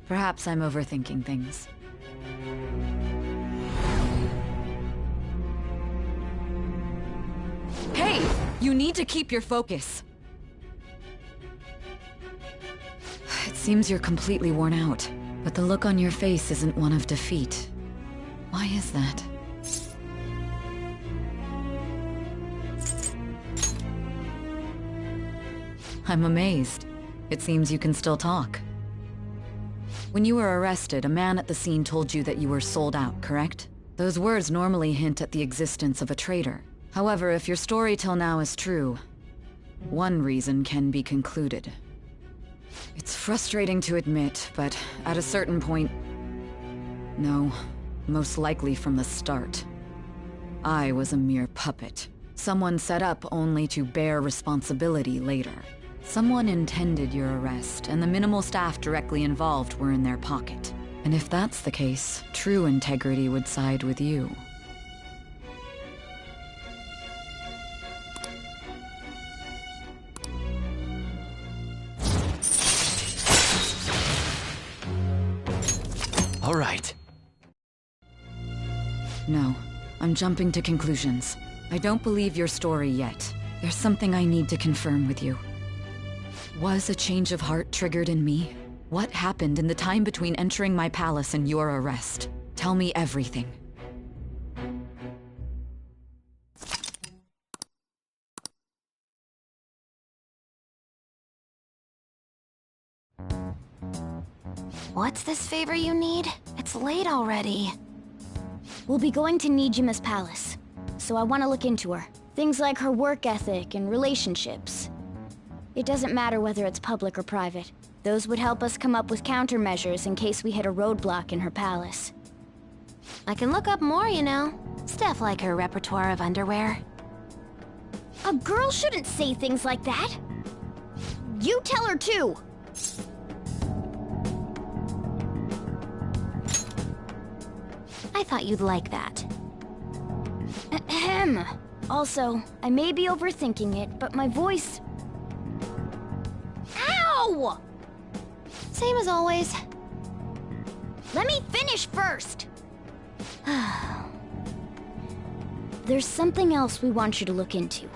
Perhaps I'm overthinking things. Hey! You need to keep your focus. It seems you're completely worn out, but the look on your face isn't one of defeat. Why is that? I'm amazed. It seems you can still talk. When you were arrested, a man at the scene told you that you were sold out, correct? Those words normally hint at the existence of a traitor. However, if your story till now is true, one reason can be concluded. It's frustrating to admit, but at a certain point... No, most likely from the start. I was a mere puppet. Someone set up only to bear responsibility later. Someone intended your arrest, and the minimal staff directly involved were in their pocket. And if that's the case, true integrity would side with you. All right. No, I'm jumping to conclusions. I don't believe your story yet. There's something I need to confirm with you. Was a change of heart triggered in me? What happened in the time between entering my palace and your arrest? Tell me everything. What's this favor you need? It's late already. We'll be going to Nijima's palace, so I want to look into her. Things like her work ethic and relationships. It doesn't matter whether it's public or private. Those would help us come up with countermeasures in case we hit a roadblock in her palace. I can look up more, you know. Stuff like her repertoire of underwear. A girl shouldn't say things like that. You tell her too. I thought you'd like that. Ahem. Also, I may be overthinking it, but my voice... Ow! Same as always. Let me finish first! There's something else we want you to look into.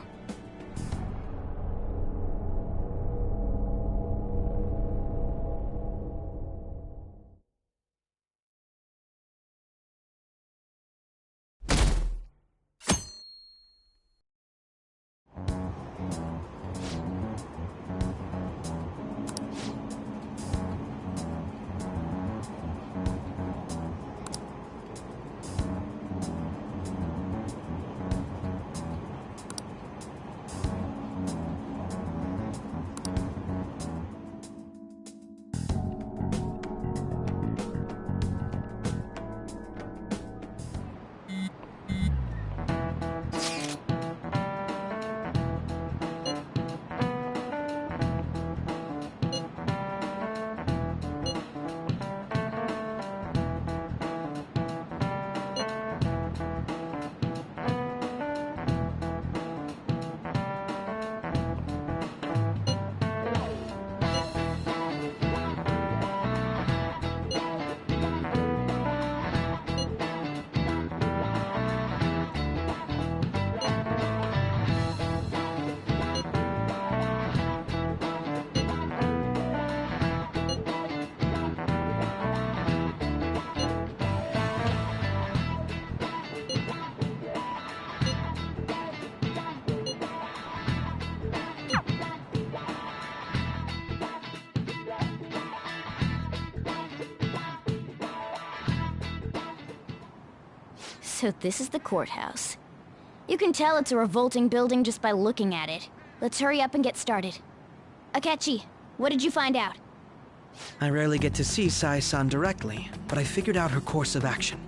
So this is the courthouse. You can tell it's a revolting building just by looking at it. Let's hurry up and get started. Akechi, what did you find out? I rarely get to see Sai-san directly, but I figured out her course of action.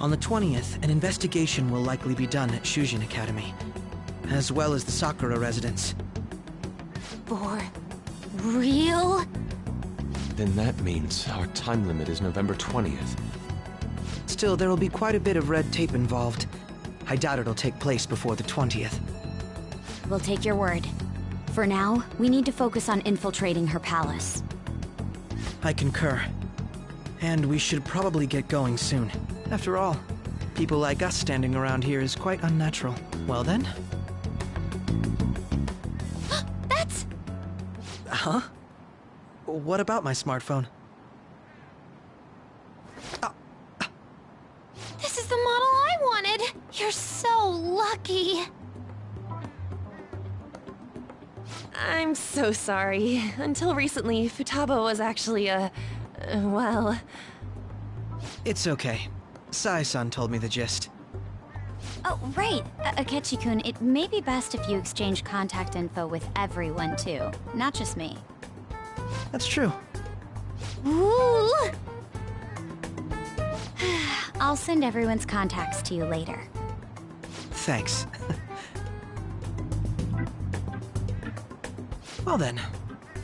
On the 20th, an investigation will likely be done at Shujin Academy, as well as the Sakura residence. For real? Then that means our time limit is November 20th. Still, there will be quite a bit of red tape involved. I doubt it'll take place before the 20th. We'll take your word. For now, we need to focus on infiltrating her palace. I concur. And we should probably get going soon. After all, people like us standing around here is quite unnatural. Well then? That's... Huh? What about my smartphone? This is the model I wanted! You're so lucky! I'm so sorry. Until recently, Futaba was actually well... It's okay. Sai-san told me the gist. Oh, right. Akechi-kun, it may be best if you exchange contact info with everyone, too. Not just me. That's true. Ooh! I'll send everyone's contacts to you later. Thanks. Well then,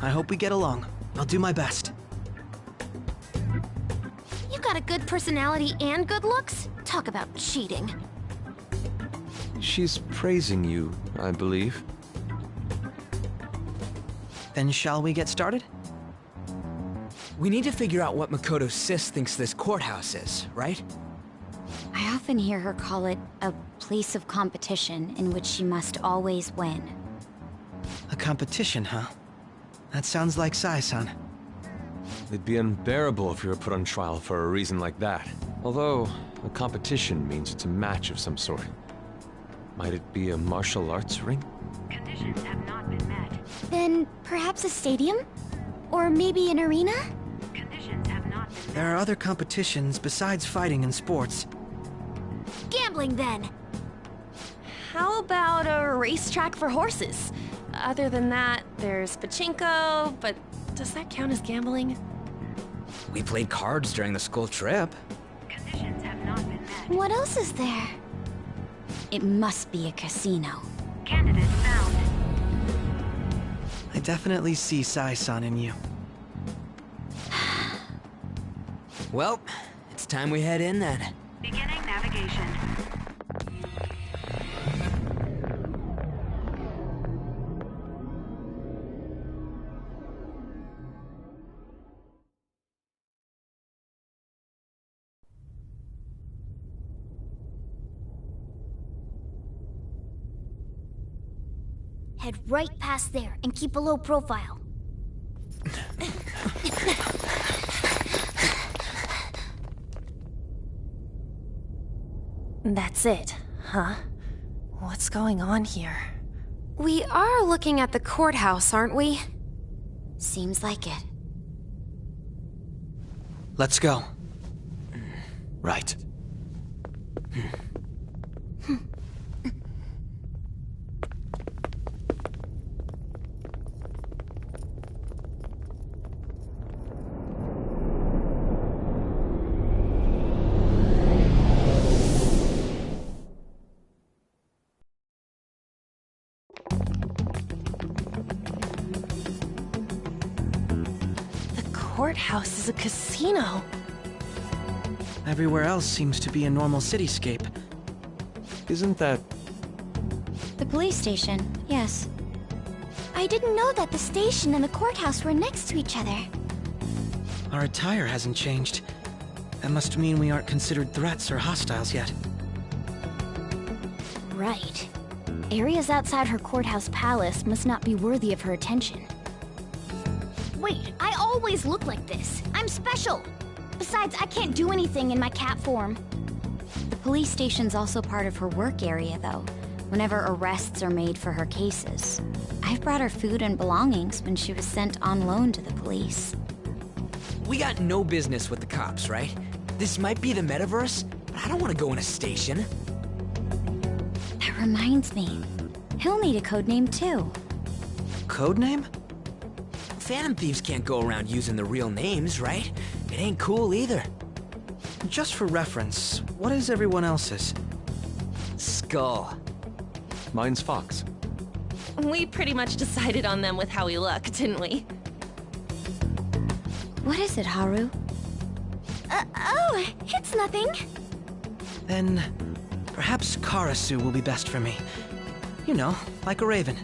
I hope we get along. I'll do my best. You got a good personality and good looks? Talk about cheating. She's praising you, I believe. Then shall we get started? We need to figure out what Makoto's sis thinks this courthouse is, right? I often hear her call it a place of competition in which she must always win. A competition, huh? That sounds like Sai-san. It'd be unbearable if you were put on trial for a reason like that. Although, a competition means it's a match of some sort. Might it be a martial arts ring? Conditions have not been met. Then perhaps a stadium? Or maybe an arena? Conditions have not been met. There are other competitions besides fighting and sports. Gambling, then! How about a racetrack for horses? Other than that, there's pachinko, but does that count as gambling? We played cards during the school trip. Conditions have not been met. What else is there? It must be a casino. Candidate found. I definitely see Sai-san in you. Well, it's time we head in then. Beginning navigation. Head right past there and keep a low profile. That's it, huh? What's going on here? We are looking at the courthouse, aren't we? Seems like it. Let's go. Right. Courthouse is a casino. Everywhere else seems to be a normal cityscape. Isn't that... The police station, yes. I didn't know that the station and the courthouse were next to each other. Our attire hasn't changed. That must mean we aren't considered threats or hostiles yet. Right. Areas outside her courthouse palace must not be worthy of her attention. Wait, I always look like this. I'm special. Besides, I can't do anything in my cat form. The police station's also part of her work area, though, whenever arrests are made for her cases. I've brought her food and belongings when she was sent on loan to the police. We got no business with the cops, right? This might be the metaverse, but I don't want to go in a station. That reminds me. He'll need a codename too. Codename? Phantom thieves can't go around using the real names, right? It ain't cool either. Just for reference, what is everyone else's? Skull. Mine's Fox. We pretty much decided on them with how we look, didn't we? What is it, Haru? Oh, it's nothing. Then perhaps Karasu will be best for me. You know, like a raven.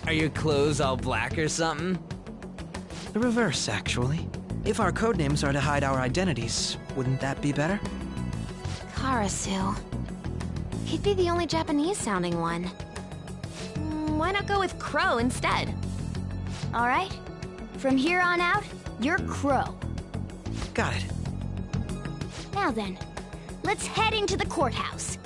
Are your clothes all black or something? The reverse, actually. If our codenames are to hide our identities, wouldn't that be better? Karasu. He'd be the only Japanese-sounding one. Why not go with Crow instead? All right. From here on out, you're Crow. Got it. Now then, let's head into the courthouse.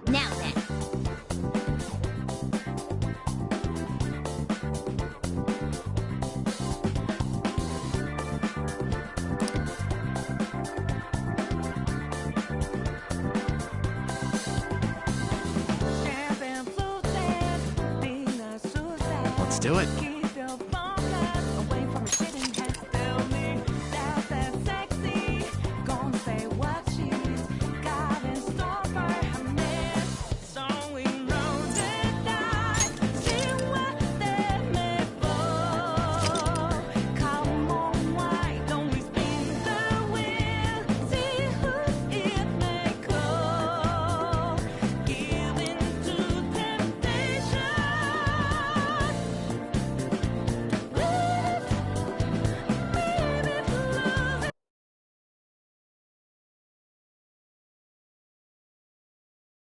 Now then. Let's do it.